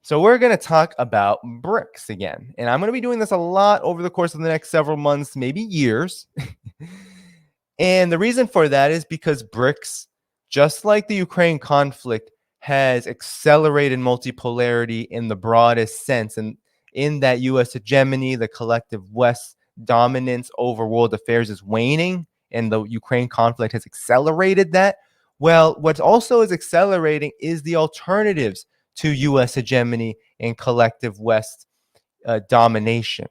So we're going to talk about BRICS again. And I'm going to be doing this a lot over the course of the next several months, maybe years. And the reason for that is because BRICS, just like the Ukraine conflict, has accelerated multipolarity in the broadest sense. And in that U.S. hegemony, the collective West dominance over world affairs is waning, and the Ukraine conflict has accelerated that. Well, what also is accelerating is the alternatives to U.S. hegemony and collective West domination.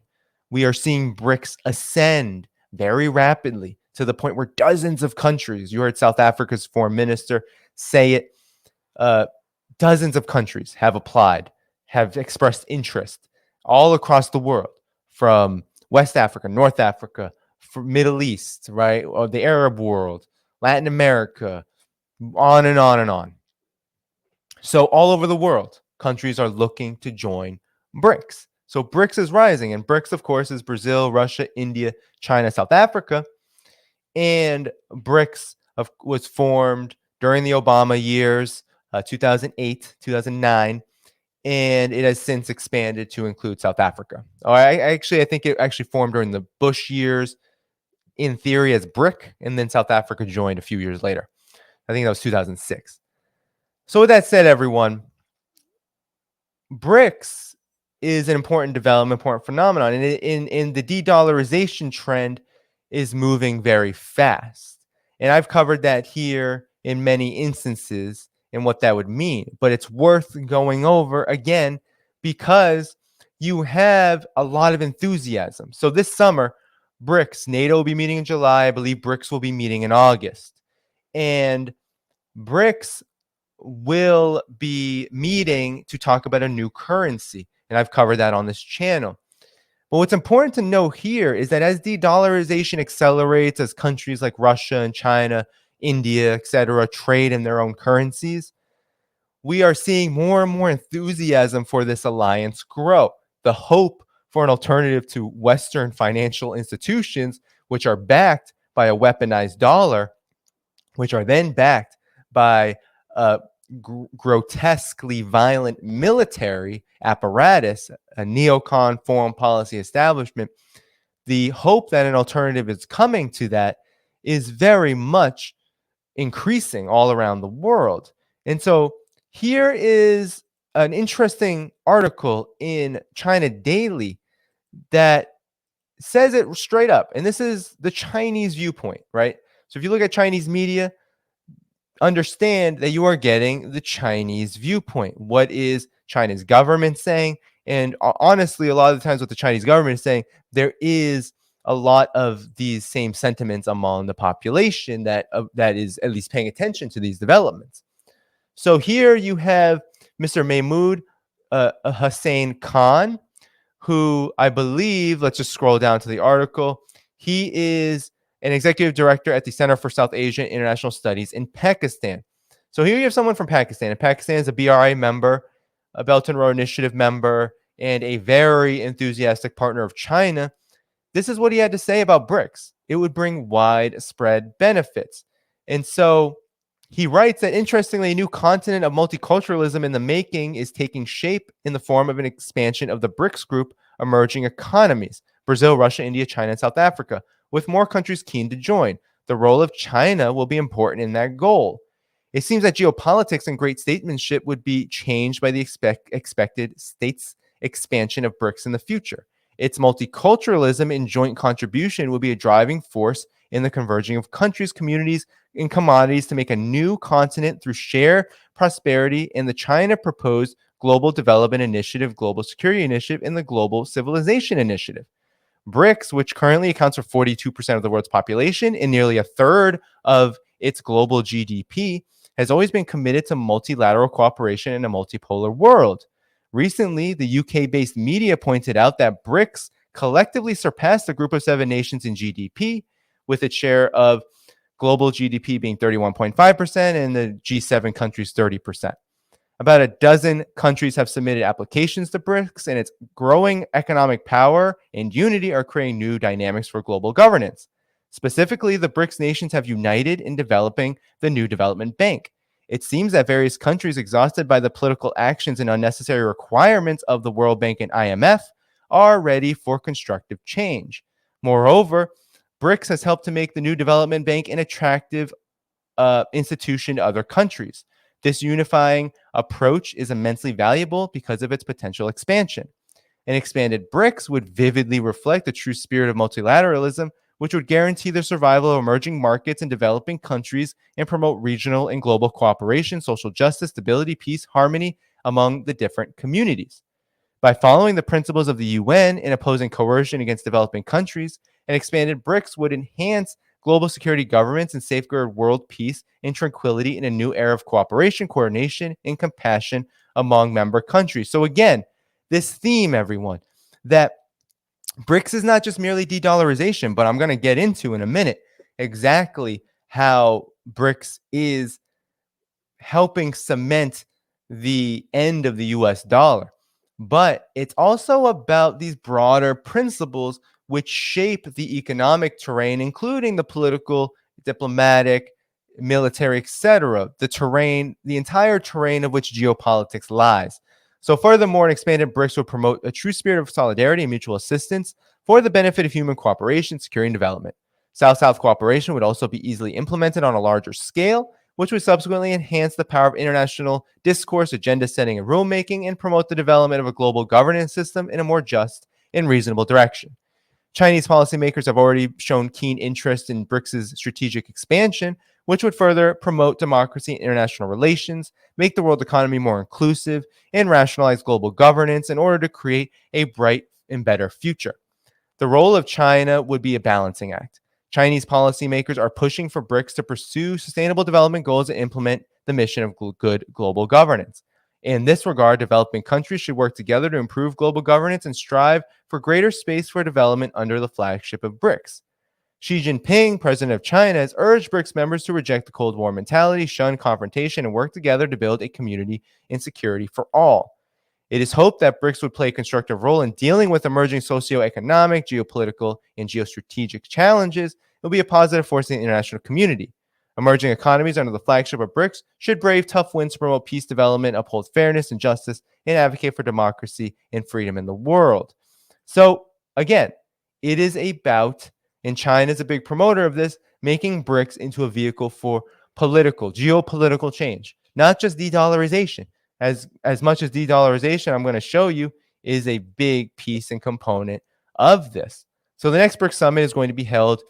We are seeing BRICS ascend very rapidly to the point where dozens of countries, you heard South Africa's foreign minister say it, dozens of countries have applied, have expressed interest all across the world, from West Africa, North Africa, from Middle East, right, or the Arab world, Latin America, on and on and on. So all over the world, countries are looking to join BRICS. So BRICS is rising, and BRICS, of course, is Brazil, Russia, India, China, South Africa. And BRICS was formed during the Obama years, 2008, 2009, and it has since expanded to include South Africa. I think it actually formed during the Bush years, in theory as BRIC, and then South Africa joined a few years later. I think that was 2006. So with that said, everyone, BRICS is an important development, important phenomenon, and in the de-dollarization trend is moving very fast. And I've covered that here in many instances and what that would mean, but it's worth going over again because you have a lot of enthusiasm. So this summer, BRICS, NATO will be meeting in July. I believe BRICS will be meeting in August. And BRICS will be meeting to talk about a new currency. And I've covered that on this channel. But what's important to know here is that as de-dollarization accelerates, as countries like Russia and China, India, etc., trade in their own currencies, we are seeing more and more enthusiasm for this alliance grow. The hope for an alternative to Western financial institutions, which are backed by a weaponized dollar, which are then backed by grotesquely violent military apparatus, a neocon foreign policy establishment. The hope that an alternative is coming to that is very much increasing all around the world. And so here is an interesting article in China Daily that says it straight up. And this is the Chinese viewpoint, right? So if you look at Chinese media, understand that you are getting the Chinese viewpoint. What is China's government saying? And honestly, a lot of the times what the Chinese government is saying, there is a lot of these same sentiments among the population that is at least paying attention to these developments. So here you have Mr. Mahmoud Hussein Khan, who I believe, let's just scroll down to the article. He is an executive director at the Center for South Asia and International Studies in Pakistan. So here you have someone from Pakistan. And Pakistan is a BRI member, a Belt and Road Initiative member, and a very enthusiastic partner of China. This is what he had to say about BRICS. It would bring widespread benefits. And so he writes that, interestingly, a new continent of multiculturalism in the making is taking shape in the form of an expansion of the BRICS group emerging economies: Brazil, Russia, India, China, and South Africa, with more countries keen to join. The role of China will be important in that goal. It seems that geopolitics and great statesmanship would be changed by the expected states expansion of BRICS in the future. Its multiculturalism and joint contribution will be a driving force in the converging of countries, communities, and commodities to make a new continent through shared prosperity and the China proposed Global Development Initiative, Global Security Initiative, and the Global Civilization Initiative. BRICS, which currently accounts for 42% of the world's population and nearly a third of its global GDP, has always been committed to multilateral cooperation in a multipolar world. Recently, the UK-based media pointed out that BRICS collectively surpassed the Group of Seven nations in GDP, with its share of global GDP being 31.5% and the G7 countries 30%. About a dozen countries have submitted applications to BRICS, and its growing economic power and unity are creating new dynamics for global governance. Specifically, the BRICS nations have united in developing the new development bank, It seems that various countries, exhausted by the political actions and unnecessary requirements of the World Bank and IMF, are ready for constructive change. Moreover, BRICS has helped to make the new development bank an attractive institution to other countries. This unifying approach is immensely valuable because of its potential expansion. An expanded BRICS would vividly reflect the true spirit of multilateralism, which would guarantee the survival of emerging markets and developing countries and promote regional and global cooperation, social justice, stability, peace, harmony among the different communities. By following the principles of the UN in opposing coercion against developing countries, an expanded BRICS would enhance global security governance and safeguard world peace and tranquility in a new era of cooperation, coordination, and compassion among member countries. So again, this theme, everyone, that BRICS is not just merely de-dollarization, but I'm going to get into in a minute exactly how BRICS is helping cement the end of the US dollar. But it's also about these broader principles which shape the economic terrain, including the political, diplomatic, military, etc., the terrain, the entire terrain of which geopolitics lies. So furthermore, an expanded BRICS will promote a true spirit of solidarity and mutual assistance for the benefit of human cooperation, security, and development. South-South cooperation would also be easily implemented on a larger scale, which would subsequently enhance the power of international discourse, agenda setting, and rulemaking, and promote the development of a global governance system in a more just and reasonable direction. Chinese policymakers have already shown keen interest in BRICS' strategic expansion, which would further promote democracy and international relations, make the world economy more inclusive, and rationalize global governance in order to create a bright and better future. The role of China would be a balancing act. Chinese policymakers are pushing for BRICS to pursue sustainable development goals and implement the mission of good global governance. In this regard, developing countries should work together to improve global governance and strive for greater space for development under the flagship of BRICS. Xi Jinping, president of China, has urged BRICS members to reject the Cold War mentality, shun confrontation, and work together to build a community and security for all. It is hoped that BRICS would play a constructive role in dealing with emerging socioeconomic, geopolitical, and geostrategic challenges. It will be a positive force in the international community. Emerging economies under the flagship of BRICS should brave tough winds to promote peace, development, uphold fairness and justice, and advocate for democracy and freedom in the world. So, again, it is about, and China is a big promoter of this, making BRICS into a vehicle for political, geopolitical change, not just de-dollarization. As much as de-dollarization, I'm going to show you, is a big piece and component of this. So the next BRICS summit is going to be held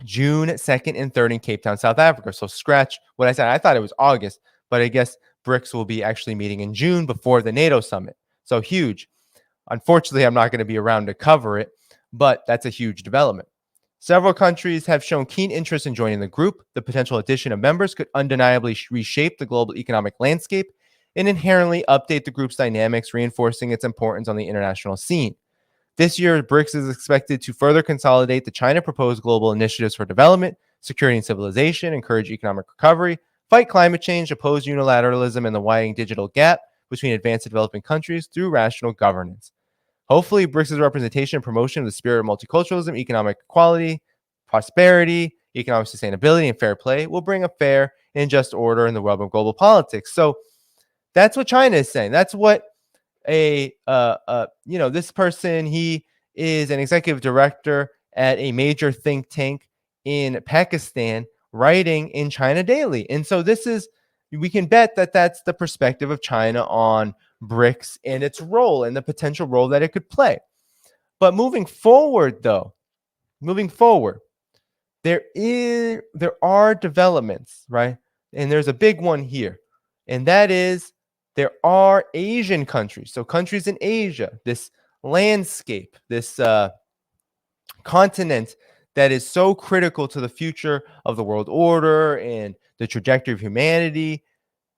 June 2nd and 3rd in Cape Town, South Africa. So scratch what I said. I thought it was August, but I guess BRICS will be actually meeting in June before the NATO summit. So huge. Unfortunately, I'm not going to be around to cover it, but that's a huge development. Several countries have shown keen interest in joining the group. The potential addition of members could undeniably reshape the global economic landscape and inherently update the group's dynamics, reinforcing its importance on the international scene. This year, BRICS is expected to further consolidate the China proposed global initiatives for development, security and civilization, encourage economic recovery, fight climate change, oppose unilateralism, and the widening digital gap between advanced and developing countries through rational governance. Hopefully, BRICS' representation and promotion of the spirit of multiculturalism, economic equality, prosperity, economic sustainability, and fair play will bring a fair and just order in the web of global politics. So that's what China is saying. That's what this person, he is an executive director at a major think tank in Pakistan, writing in China Daily. And so we can bet that that's the perspective of China on BRICS and its role and the potential role that it could play. But moving forward, there are developments, right? And there's a big one here, and that is there are Asian countries, so countries in Asia, this landscape, this continent that is so critical to the future of the world order and the trajectory of humanity.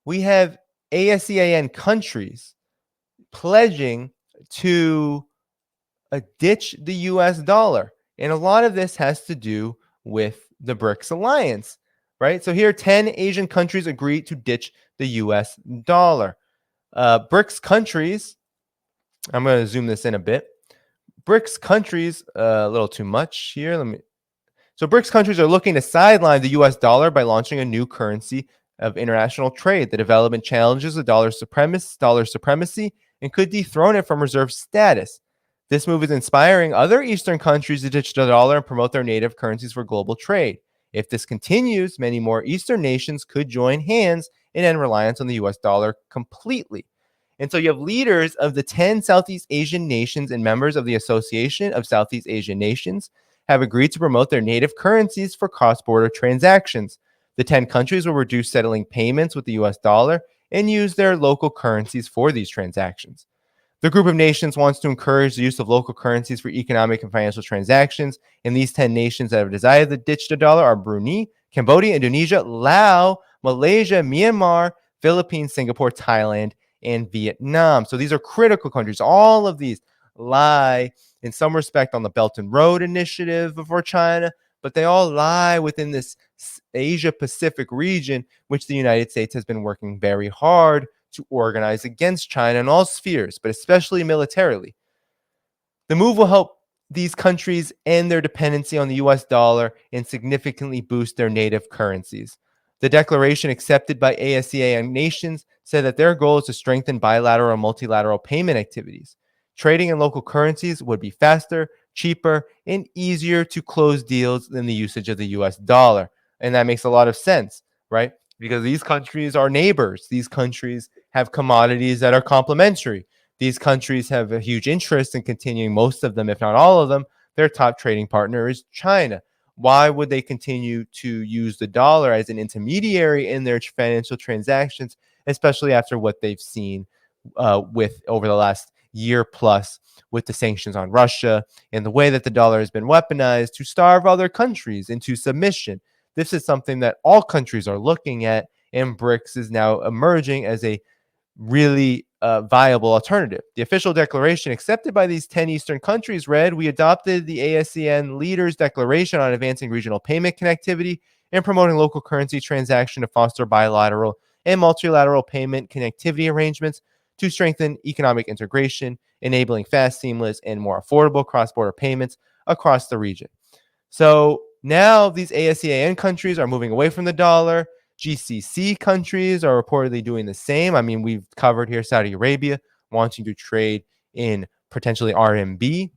We have ASEAN countries pledging to ditch the US dollar. And a lot of this has to do with the BRICS alliance, right? So here, 10 Asian countries agreed to ditch the US dollar. BRICS countries, I'm going to zoom this in a bit. BRICS countries, a little too much here. So BRICS countries are looking to sideline the US dollar by launching a new currency of international trade. The development challenges the dollar supremacy and could dethrone it from reserve status. This move is inspiring other Eastern countries to ditch the dollar and promote their native currencies for global trade. If this continues, many more Eastern nations could join hands and end reliance on the US dollar completely. And so you have leaders of the 10 Southeast Asian nations and members of the Association of Southeast Asian Nations have agreed to promote their native currencies for cross-border transactions. The 10 countries will reduce settling payments with the US dollar and use their local currencies for these transactions. The group of nations wants to encourage the use of local currencies for economic and financial transactions, and these 10 nations that have decided to ditch the dollar are Brunei, Cambodia, Indonesia, Laos, Malaysia, Myanmar, Philippines, Singapore, Thailand, and Vietnam. So these are critical countries. All of these lie in some respect on the Belt and Road Initiative for China, but they all lie within this Asia-Pacific region, which the United States has been working very hard to organize against China in all spheres, but especially militarily. The move will help these countries end their dependency on the US dollar and significantly boost their native currencies. The declaration accepted by ASEAN nations said that their goal is to strengthen bilateral and multilateral payment activities. Trading in local currencies would be faster, cheaper, and easier to close deals than the usage of the US dollar. And that makes a lot of sense, right? Because these countries are neighbors. These countries have commodities that are complementary. These countries have a huge interest in continuing, most of them, if not all of them. Their top trading partner is China. Why would they continue to use the dollar as an intermediary in their financial transactions, especially after what they've seen with over the last year plus with the sanctions on Russia and the way that the dollar has been weaponized to starve other countries into submission? This is something that all countries are looking at, and BRICS is now emerging as a really viable alternative. The official declaration accepted by these 10 Eastern countries read, "We adopted the ASEAN Leaders' Declaration on Advancing Regional Payment Connectivity and Promoting Local Currency Transaction to foster bilateral and multilateral payment connectivity arrangements to strengthen economic integration, enabling fast, seamless, and more affordable cross-border payments across the region." So now these ASEAN countries are moving away from the dollar. GCC countries are reportedly doing the same. I mean, we've covered here Saudi Arabia wanting to trade in potentially RMB.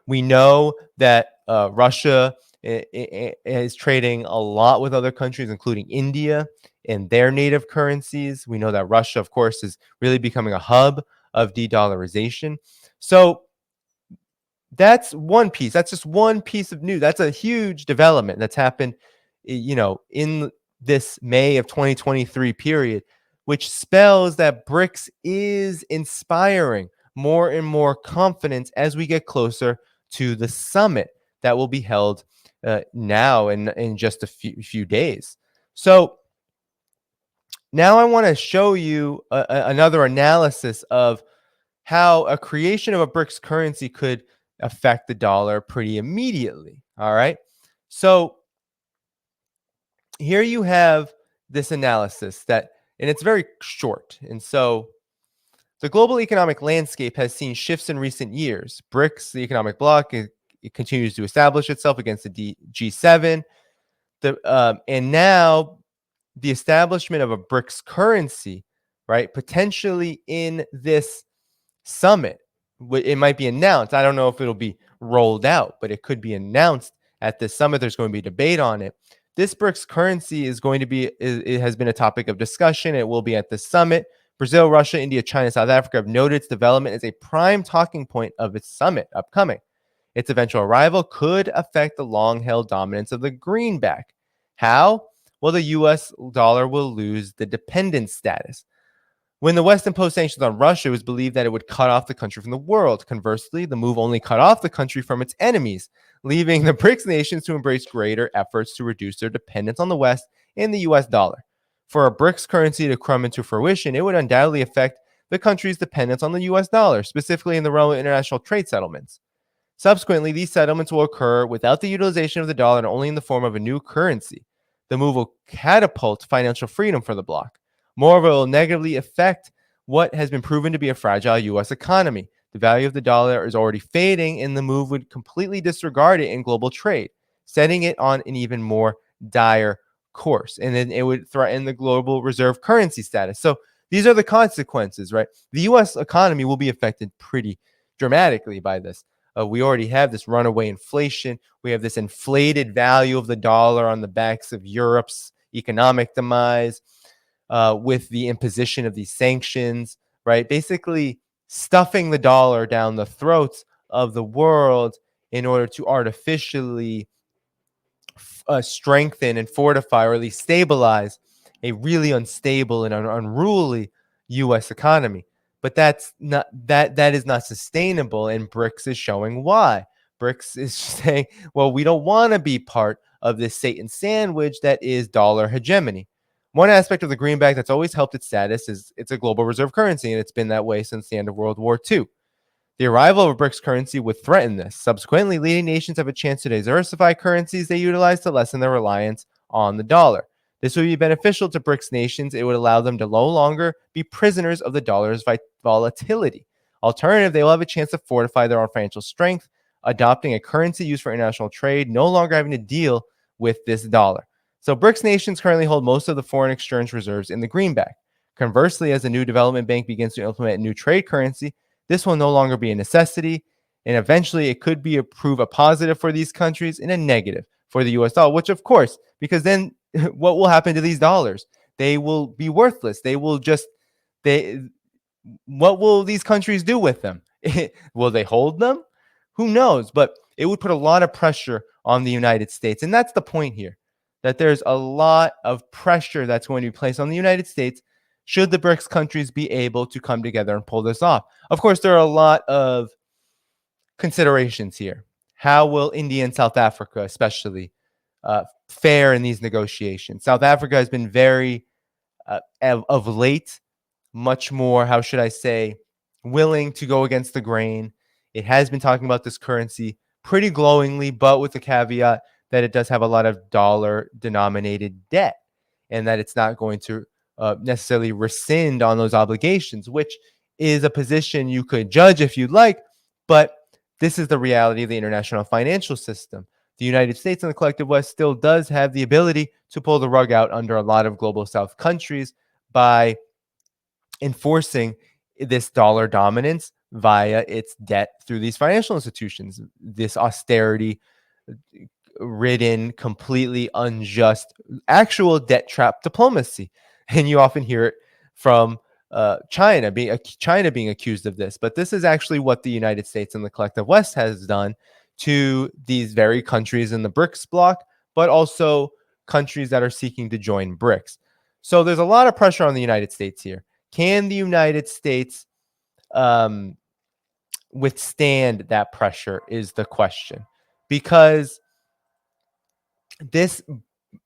We know that Russia is trading a lot with other countries, including India and their native currencies. We know that Russia, of course, is really becoming a hub of de-dollarization. So that's one piece. That's just one piece of news. That's a huge development that's happened, in this May of 2023 period, which spells that BRICS is inspiring more and more confidence as we get closer to the summit that will be held now in just a few days. So now I want to show you another analysis of how a creation of a BRICS currency could affect the dollar pretty immediately. All right. So here you have this analysis and it's very short. And so the global economic landscape has seen shifts in recent years. BRICS, the economic bloc, it continues to establish itself against the G7. And now the establishment of a BRICS currency, right, potentially in this summit, it might be announced. I don't know if it'll be rolled out, but it could be announced at this summit. There's going to be a debate on it. This BRICS currency is going to be, it has been a topic of discussion. It will be at the summit. Brazil, Russia, India, China, South Africa have noted its development as a prime talking point of its summit upcoming. Its eventual arrival could affect the long-held dominance of the greenback. How? Well, the US dollar will lose the dependent status. When the West imposed sanctions on Russia, it was believed that it would cut off the country from the world. Conversely, the move only cut off the country from its enemies, leaving the BRICS nations to embrace greater efforts to reduce their dependence on the West and the US dollar. For a BRICS currency to come into fruition, it would undoubtedly affect the country's dependence on the US dollar, specifically in the realm of international trade settlements. Subsequently, these settlements will occur without the utilization of the dollar and only in the form of a new currency. The move will catapult financial freedom for the bloc. Moreover, it will negatively affect what has been proven to be a fragile U.S. economy. The value of the dollar is already fading, and the move would completely disregard it in global trade, setting it on an even more dire course, and then it would threaten the global reserve currency status. So these are the consequences, right? The U.S. economy will be affected pretty dramatically by this. We already have this runaway inflation. We have this inflated value of the dollar on the backs of Europe's economic demise, with the imposition of these sanctions, right? Basically stuffing the dollar down the throats of the world in order to artificially strengthen and fortify, or at least stabilize, a really unstable and unruly U.S. economy. But that is not sustainable, and BRICS is showing why. BRICS is saying, well, we don't want to be part of this Satan sandwich that is dollar hegemony. One aspect of the greenback that's always helped its status is it's a global reserve currency, and it's been that way since the end of World War II. The arrival of a BRICS currency would threaten this. Subsequently, leading nations have a chance to diversify currencies they utilize to lessen their reliance on the dollar. This would be beneficial to BRICS nations. It would allow them to no longer be prisoners of the dollar's volatility. Alternatively, they will have a chance to fortify their own financial strength, adopting a currency used for international trade, no longer having to deal with this dollar. So BRICS nations currently hold most of the foreign exchange reserves in the greenback. Conversely, as the new development bank begins to implement a new trade currency, this will no longer be a necessity, and eventually it could prove a positive for these countries and a negative for the US dollar, which of course, because then what will happen to these dollars? They will be worthless. What will these countries do with them? Will they hold them? Who knows? But it would put a lot of pressure on the United States. And that's the point here, that there's a lot of pressure that's going to be placed on the United States should the BRICS countries be able to come together and pull this off. Of course, there are a lot of considerations here. How will India and South Africa especially fare in these negotiations? South Africa has been very, of late, much more, how should I say, willing to go against the grain. It has been talking about this currency pretty glowingly, but with the caveat that it does have a lot of dollar-denominated debt, and that it's not going to necessarily rescind on those obligations, which is a position you could judge if you'd like, but this is the reality of the international financial system. The United States and the collective West still does have the ability to pull the rug out under a lot of global South countries by enforcing this dollar dominance via its debt through these financial institutions, this austerity ridden, completely unjust, actual debt trap diplomacy. And you often hear it from China being accused of this. But this is actually what the United States and the collective West has done to these very countries in the BRICS bloc, but also countries that are seeking to join BRICS. So there's a lot of pressure on the United States here. Can the United States withstand that pressure is the question, because this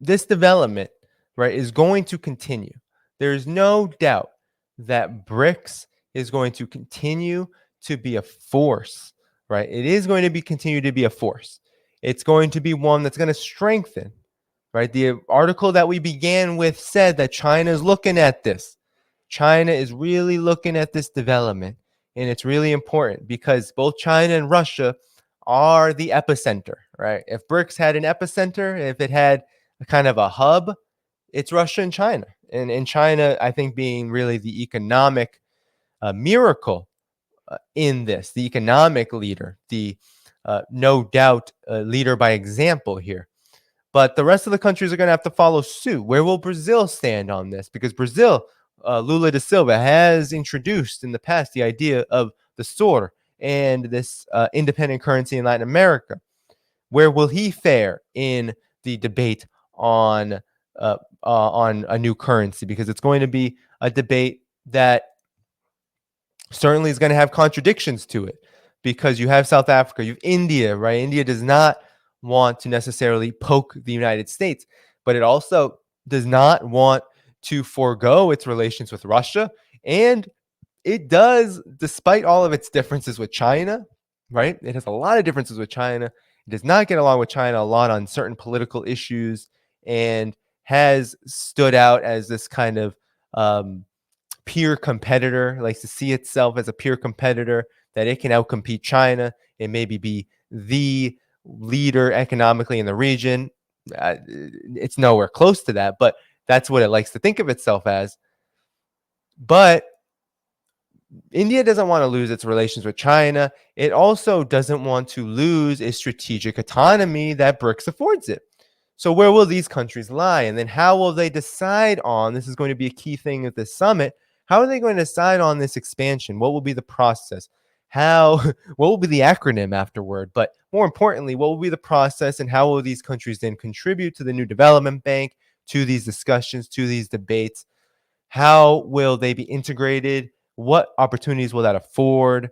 development, right, is going to continue. There's no doubt that BRICS is going to continue to be a force, right? It is going to continue to be a force. It's going to be one that's going to strengthen, right? The article that we began with said that China is looking at this. China is really looking at this development, and it's really important because both China and Russia are the epicenter, right? If BRICS had an epicenter, if it had a kind of a hub, it's Russia and China. And China, I think, being really the economic miracle in this, the economic leader, the no doubt leader by example here. But the rest of the countries are going to have to follow suit. Where will Brazil stand on this? Because Brazil, Lula da Silva, has introduced in the past the idea of the SOR and this independent currency in Latin America. Where will he fare in the debate on a new currency? Because it's going to be a debate that certainly is going to have contradictions to it. Because you have South Africa, you have India, right? India does not want to necessarily poke the United States, but it also does not want to forego its relations with Russia. And it does, despite all of its differences with China, right? It has a lot of differences with China. It does not get along with China a lot on certain political issues, and has stood out as this kind of peer competitor, likes to see itself as a peer competitor, that it can outcompete China and maybe be the leader economically in the region. It's nowhere close to that, but that's what it likes to think of itself as. But India doesn't want to lose its relations with China. It also doesn't want to lose its strategic autonomy that BRICS affords it. So where will these countries lie? And then how will they decide on, this is going to be a key thing at this summit, how are they going to decide on this expansion? What will be the process? What will be the acronym afterward? But more importantly, what will be the process, and how will these countries then contribute to the new development bank, to these discussions, to these debates? How will they be integrated? What opportunities will that afford?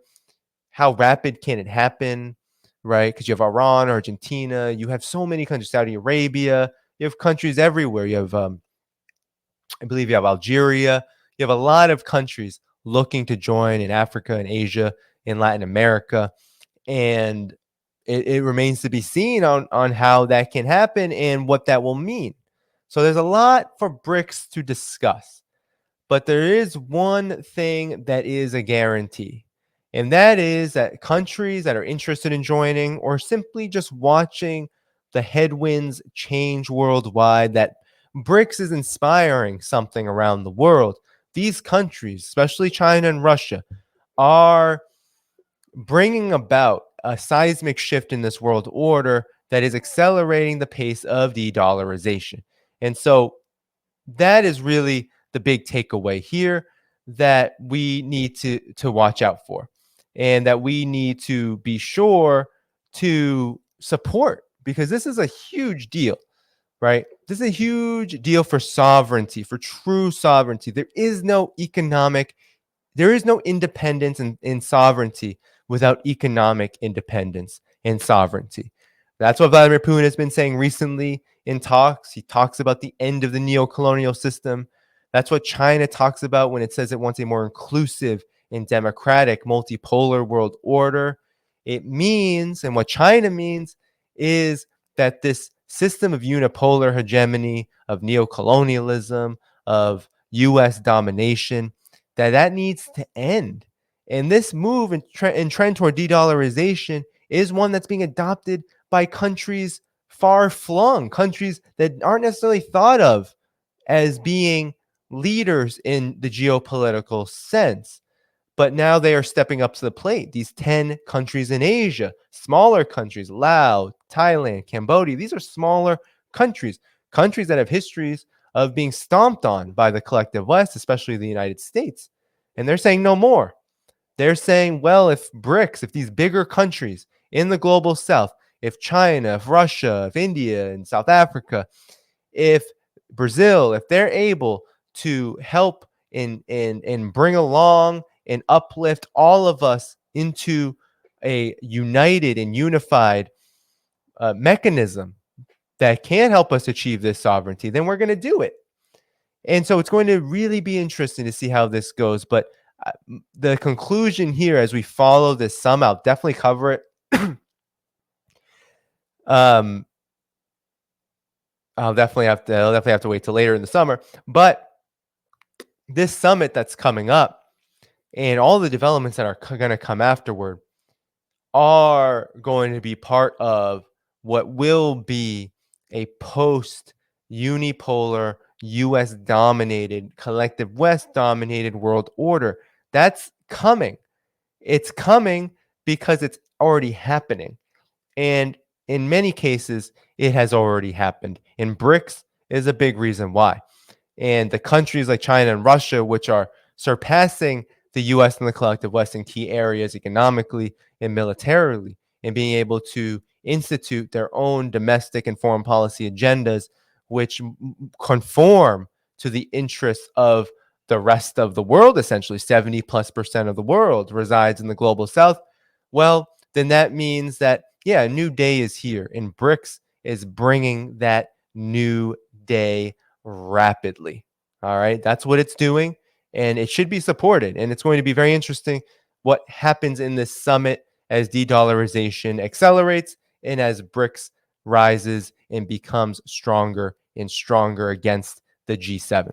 How rapid can it happen? Right? Because you have Iran, Argentina, you have so many countries, Saudi Arabia, you have countries everywhere. You have, I believe you have Algeria. You have a lot of countries looking to join in Africa and Asia, in Latin America. And it remains to be seen on how that can happen and what that will mean. So there's a lot for BRICS to discuss. But there is one thing that is a guarantee, and that is that countries that are interested in joining, or simply just watching the headwinds change worldwide, that BRICS is inspiring something around the world. These countries, especially China and Russia, are bringing about a seismic shift in this world order that is accelerating the pace of de-dollarization. And so that is really the big takeaway here that we need to watch out for, and that we need to be sure to support, because this is a huge deal, right? This is a huge deal for sovereignty, for true sovereignty. There is no independence in sovereignty without economic independence and sovereignty. That's what Vladimir Putin has been saying recently in talks. He talks about the end of the neo-colonial system. That's what China talks about when it says it wants a more inclusive and democratic multipolar world order. It means, and what China means, is that this system of unipolar hegemony, of neocolonialism, of US domination, that needs to end. And this move and trend toward de-dollarization is one that's being adopted by countries far flung, countries that aren't necessarily thought of as being leaders in the geopolitical sense. But now they are stepping up to the plate. These 10 countries in Asia, smaller countries, Laos, Thailand, Cambodia, these are smaller countries, countries that have histories of being stomped on by the collective West, especially the United States. And they're saying no more. They're saying, well, if BRICS, if these bigger countries in the global South, if China, if Russia, if India and South Africa, if Brazil, if they're able to help and bring along and uplift all of us into a united and unified mechanism that can help us achieve this sovereignty, then we're going to do it. And so it's going to really be interesting to see how this goes. But the conclusion here, as we follow this summit, I'll definitely cover it. I'll definitely have to wait till later in the summer. But this summit that's coming up and all the developments that are going to come afterward are going to be part of what will be a post unipolar US dominated, collective West dominated world order. That's coming. It's coming because it's already happening. And in many cases, it has already happened. And BRICS is a big reason why. And the countries like China and Russia, which are surpassing the US and the collective West in key areas economically and militarily, and being able to institute their own domestic and foreign policy agendas, which conform to the interests of the rest of the world. Essentially 70+% of the world resides in the global South. Well, then that means that, yeah, a new day is here, and BRICS is bringing that new day rapidly. All right, that's what it's doing, and it should be supported. And it's going to be very interesting what happens in this summit as de-dollarization accelerates and as BRICS rises and becomes stronger and stronger against the G7.